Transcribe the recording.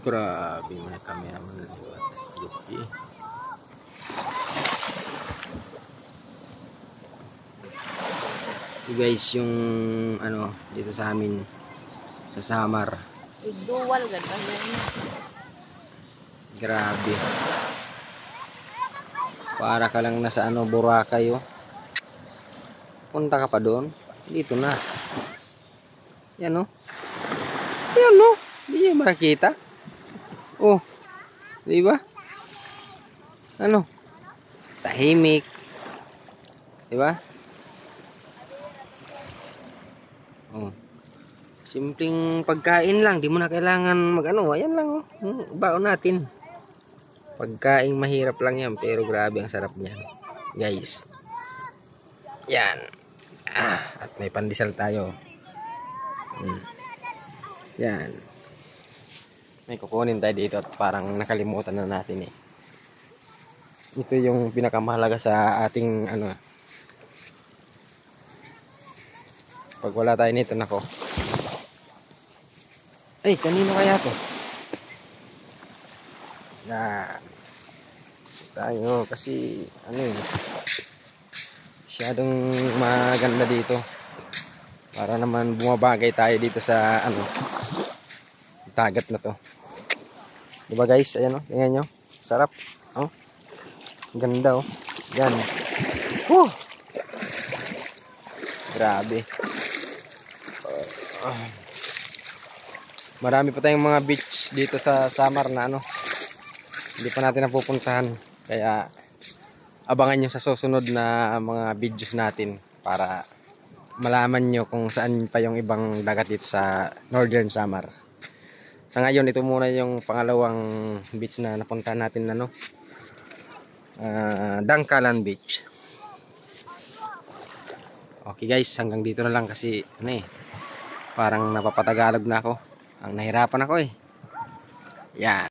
Grabe mga cameraman. Yuki. Ito guys yung ano dito sa amin sa Samar. Dual ganda yan. Grabe. Para ka lang nasa ano Boracay oh. Punta ka pa doon. Dito na. Yan oh. Yan oh. Hindi niyo makikita. Oh. Di ba? Ano? Tahimik. Di ba? Oh. Simpleng pagkain lang, di mo na kailangan mag-ano. Ayan lang oh. Baon natin. Pagkain mahirap lang yan, pero grabe ang sarap niyan. Guys. Yan. At may pandesal tayo. Yan. May kukunin tayo dito at parang nakalimutan na natin eh. Ito yung pinakamahalaga sa ating ano. Pag wala tayo nito, nako. Ay, kanino kaya to? Yan. Tayo kasi ano eh. Masyadong maganda dito. Para naman bumabagay tayo dito sa ano. Dagat na to. Diba guys? Ayan o. Tingnan nyo. Sarap. Oh. Ganda oh. Yan. Woo! Grabe. Marami pa tayong mga beach dito sa Samar na ano. Hindi pa natin napupuntahan. Kaya abangan nyo sa susunod na mga videos natin para malaman nyo kung saan pa yung ibang dagat dito sa Northern Samar. Sa ngayon, ito muna yung pangalawang beach na napuntahan natin ano. Dangkalan Beach. Okay guys, hanggang dito na lang kasi ano eh. Parang napapatagalog na ako. Ang nahirapan ako eh. Yan.